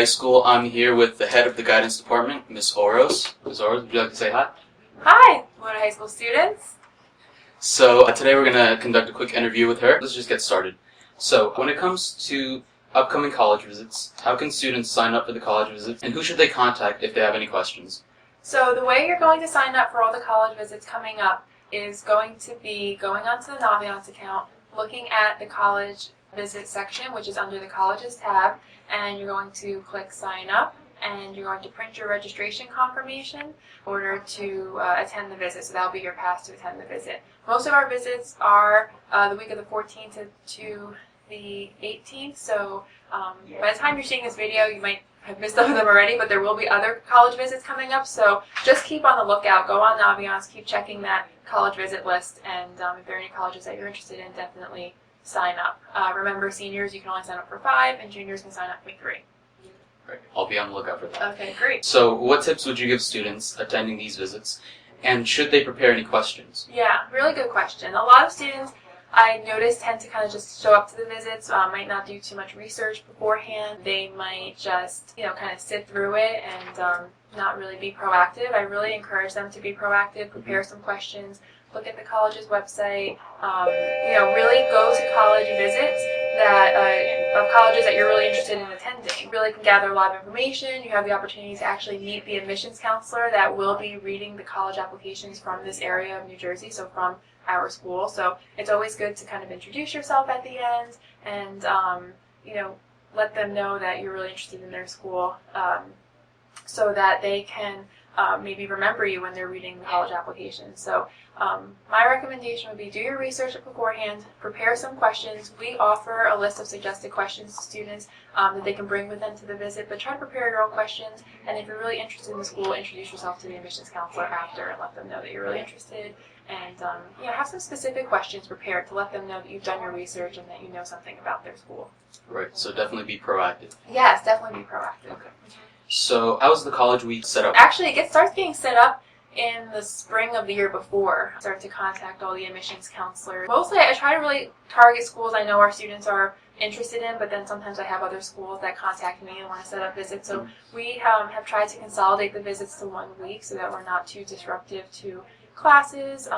High School. I'm here with the head of the guidance department, Miss Orosz. Ms. Orosz, would you like to say hi? Hi, Lodi High School students. So today we're going to conduct a quick interview with her. Let's just get started. So when it comes to upcoming college visits, how can students sign up for the college visits, and who should they contact if they have any questions? So the way you're going to sign up for all the college visits coming up is going to be going onto the Naviance account, looking at the college visit section, which is under the colleges tab, and you're going to click sign up, and you're going to print your registration confirmation in order to attend the visit. So that'll be your pass to attend the visit. Most of our visits are the week of the 14th to the 18th, so by the time you're seeing this video, you might have missed some of them already, but there will be other college visits coming up, so just keep on the lookout. Go on Naviance, keep checking that college visit list, and if there are any colleges that you're interested in, definitely sign up. Remember, seniors, you can only sign up for 5, and juniors can sign up for 3. Great. I'll be on the lookout for that. Okay, great. So what tips would you give students attending these visits, and should they prepare any questions? Yeah, really good question. A lot of students, I noticed, tend to kind of just show up to the visits, might not do too much research beforehand. They might just, kind of sit through it and not really be proactive. I really encourage them to be proactive, prepare some questions, look at the college's website, really go to college visits of colleges that you're really interested in attending. You really can gather a lot of information. You have the opportunity to actually meet the admissions counselor that will be reading the college applications from this area of New Jersey, so from our school. So it's always good to kind of introduce yourself at the end and, let them know that you're really interested in their school so that they can maybe remember you when they're reading the college application. So my recommendation would be do your research beforehand, prepare some questions. We offer a list of suggested questions to students that they can bring with them to the visit, but try to prepare your own questions, and if you're really interested in the school, introduce yourself to the admissions counselor after and let them know that you're really interested, and have some specific questions prepared to let them know that you've done your research and that you know something about their school. Right, so definitely be proactive. Yes, definitely be proactive. Okay. So how's the college week set up? Actually, it starts getting set up in the spring of the year before. I start to contact all the admissions counselors. Mostly I try to really target schools I know our students are interested in, but then sometimes I have other schools that contact me and want to set up visits. So we have tried to consolidate the visits to 1 week so that we're not too disruptive to classes,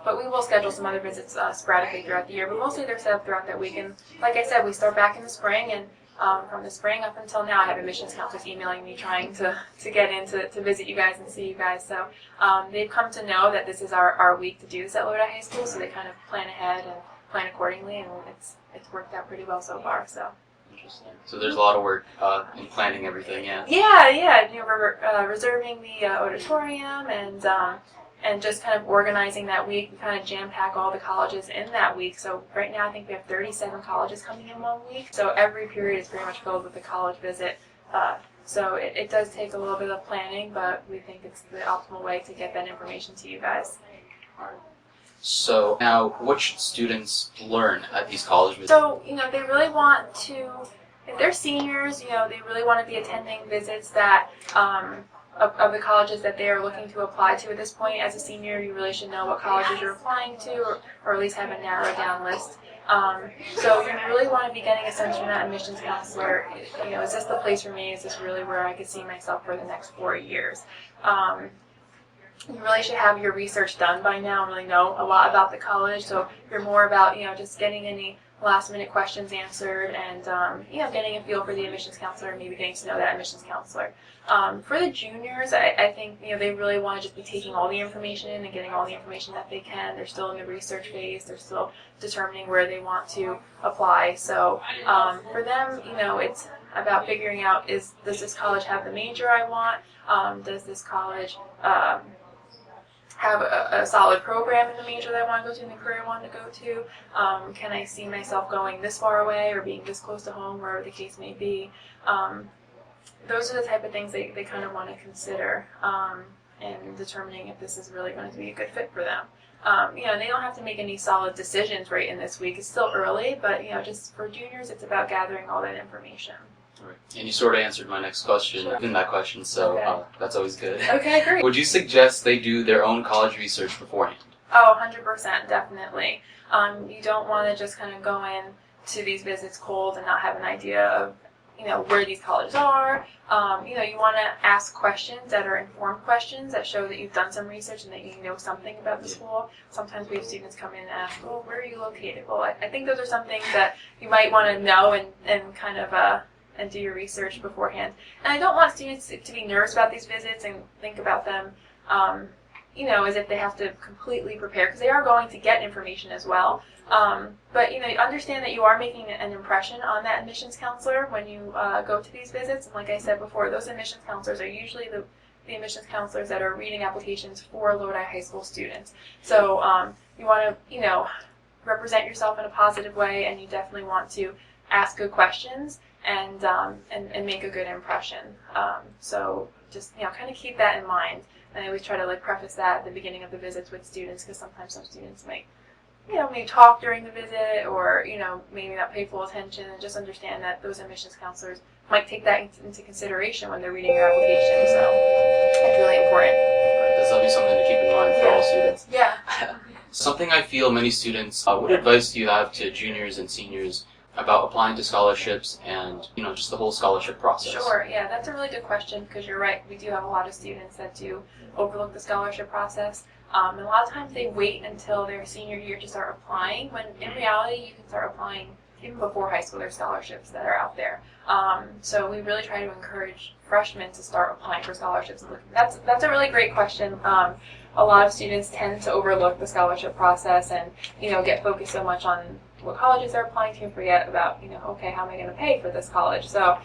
but we will schedule some other visits sporadically throughout the year, but mostly they're set up throughout that week. And like I said, we start back in the spring, and from the spring up until now, I have admissions counselors emailing me trying to get in to visit you guys and see you guys. So they've come to know that this is our week to do this at Lodi High School, so they kind of plan ahead and plan accordingly, and it's worked out pretty well so far. So. Interesting. So there's a lot of work in planning everything, yeah? Yeah. We're reserving the auditorium and just kind of organizing that week. We kind of jam-pack all the colleges in that week. So right now I think we have 37 colleges coming in 1 week. So every period is pretty much filled with a college visit. So it does take a little bit of planning, but we think it's the optimal way to get that information to you guys. All right. So now, what should students learn at these college visits? So, they really want to, if they're seniors, they really want to be attending visits that of the colleges that they are looking to apply to at this point. As a senior, you really should know what colleges you're applying to, or at least have a narrowed down list. So you really want to be getting a sense from that admissions counselor, is this the place for me? Is this really where I could see myself for the next 4 years? You really should have your research done by now and really know a lot about the college. So you're more about, just getting any last-minute questions answered and, getting a feel for the admissions counselor and maybe getting to know that admissions counselor. For the juniors, I think, they really want to just be taking all the information in and getting all the information that they can. They're still in the research phase. They're still determining where they want to apply. So for them, it's about figuring out, does this college have the major I want? Does this college have a solid program in the major that I want to go to and the career I want to go to? Can I see myself going this far away or being this close to home, wherever the case may be? Those are the type of things they kind of want to consider in determining if this is really going to be a good fit for them. They don't have to make any solid decisions right in this week. It's still early, but just for juniors, it's about gathering all that information. Right. And you sort of answered my next question in that question, so Okay. That's always good. Okay, great. Would you suggest they do their own college research beforehand? Oh, 100%, definitely. You don't want to just kind of go in to these visits cold and not have an idea of, where these colleges are. You want to ask questions that are informed questions that show that you've done some research and that you know something about the school. Sometimes we have students come in and ask, well, where are you located? Well, I think those are some things that you might want to know and kind of and do your research beforehand. And I don't want students to be nervous about these visits and think about them, as if they have to completely prepare, because they are going to get information as well. But understand that you are making an impression on that admissions counselor when you go to these visits. And like I said before, those admissions counselors are usually the admissions counselors that are reading applications for Lodi High School students. So you want to represent yourself in a positive way, and you definitely want to ask good questions and make a good impression. So just kind of keep that in mind. And I always try to preface that at the beginning of the visits with students, because sometimes some students might maybe talk during the visit, or maybe not pay full attention, and just understand that those admissions counselors might take that into consideration when they're reading your application. So it's really important. Right, that's definitely something to keep in mind for all students. Yeah. Something I feel many students, what advice do you have to juniors and seniors about applying to scholarships and, just the whole scholarship process? Sure, yeah, that's a really good question, because you're right. We do have a lot of students that do overlook the scholarship process. And a lot of times they wait until their senior year to start applying, when in reality you can start applying even before high school. There's scholarships that are out there. So we really try to encourage freshmen to start applying for scholarships. That's a really great question. A lot of students tend to overlook the scholarship process and get focused so much on what colleges they're applying to and forget about okay, how am I going to pay for this college? So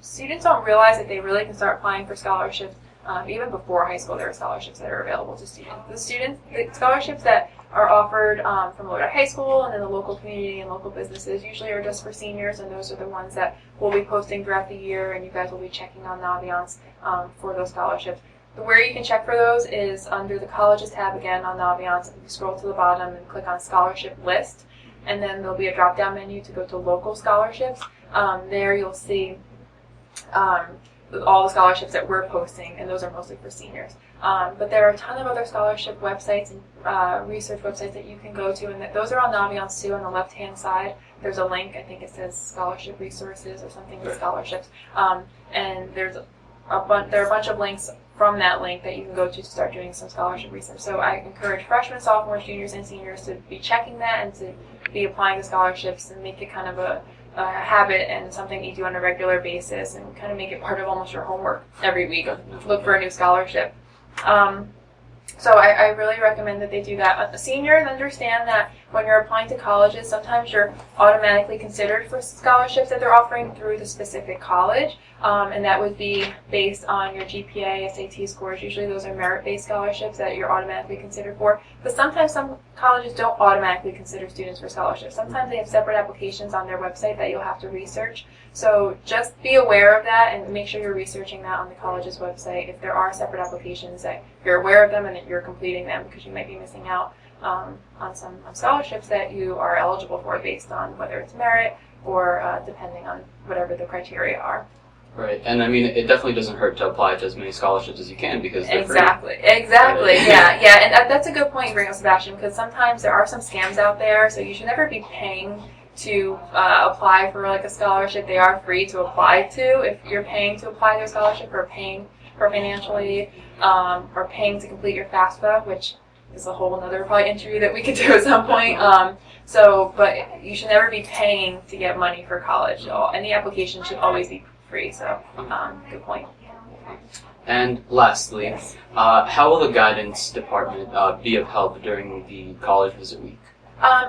students don't realize that they really can start applying for scholarships even before high school. There are scholarships that are available to students. The scholarships that are offered from Lodi High School and then the local community and local businesses usually are just for seniors, and those are the ones that we'll be posting throughout the year, and you guys will be checking on Naviance for those scholarships. Where you can check for those is under the colleges tab again on Naviance. You scroll to the bottom and click on scholarship list, and then there'll be a drop down menu to go to local scholarships. There you'll see all the scholarships that we're posting, and those are mostly for seniors. But there are a ton of other scholarship websites and research websites that you can go to, and those are on Naviance too. On the left-hand side, there's a link. I think it says scholarship resources or something with scholarships. And there are a bunch of links from that link that you can go to start doing some scholarship research. So I encourage freshmen, sophomores, juniors, and seniors to be checking that and to be applying to scholarships and make it kind of a habit and something you do on a regular basis, and kind of make it part of almost your homework every week. Look for a new scholarship. So I really recommend that they do that. Seniors, understand that when you're applying to colleges, sometimes you're automatically considered for scholarships that they're offering through the specific college, and that would be based on your GPA, SAT scores. Usually those are merit-based scholarships that you're automatically considered for. But sometimes some colleges don't automatically consider students for scholarships. Sometimes they have separate applications on their website that you'll have to research. So just be aware of that and make sure you're researching that on the college's website. If there are separate applications, that you're aware of them and that you're completing them, because you might be missing out on some scholarships that you are eligible for based on whether it's merit or depending on whatever the criteria are. Right, and I mean, it definitely doesn't hurt to apply to as many scholarships as you can, because they're Exactly, free. yeah, and that's a good point you bring up, Sebastian, because sometimes there are some scams out there, so you should never be paying to apply for a scholarship. They are free to apply to. If you're paying to apply to a scholarship, or paying for financial aid, or paying to complete your FAFSA, which is a whole other probably interview that we could do at some point. But you should never be paying to get money for college. Any application should always be free. So, good point. And lastly, Yes. How will the guidance department be of help during the college visit week?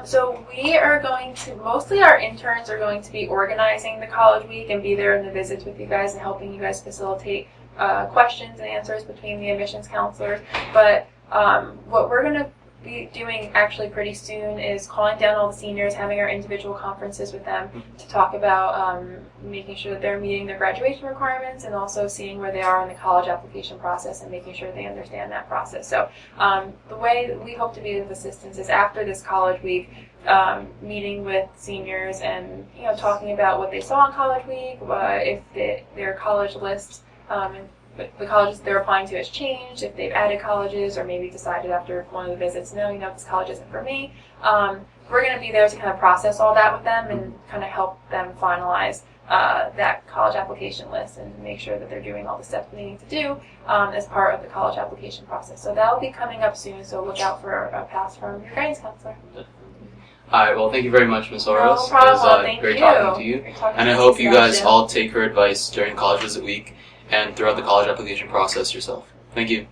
So we are going to, mostly our interns are going to be organizing the college week and be there in the visits with you guys and helping you guys facilitate questions and answers between the admissions counselors. But what we're going to be doing actually pretty soon is calling down all the seniors, having our individual conferences with them to talk about making sure that they're meeting their graduation requirements, and also seeing where they are in the college application process and making sure they understand that process. So the way that we hope to be of assistance is after this college week, meeting with seniors and talking about what they saw in college week, if their college list the colleges they're applying to has changed, if they've added colleges or maybe decided after one of the visits, no, this college isn't for me. We're going to be there to kind of process all that with them and kind of help them finalize that college application list and make sure that they're doing all the steps they need to do as part of the college application process. So that will be coming up soon, so look out for a pass from your guidance counselor. Alright, well, thank you very much, Ms. Orosz. No problem. It was Thank great you. talking to you. Great talking And to I hope you guys Sebastian. all take her advice during College Visit Week and throughout the college application process yourself. Thank you.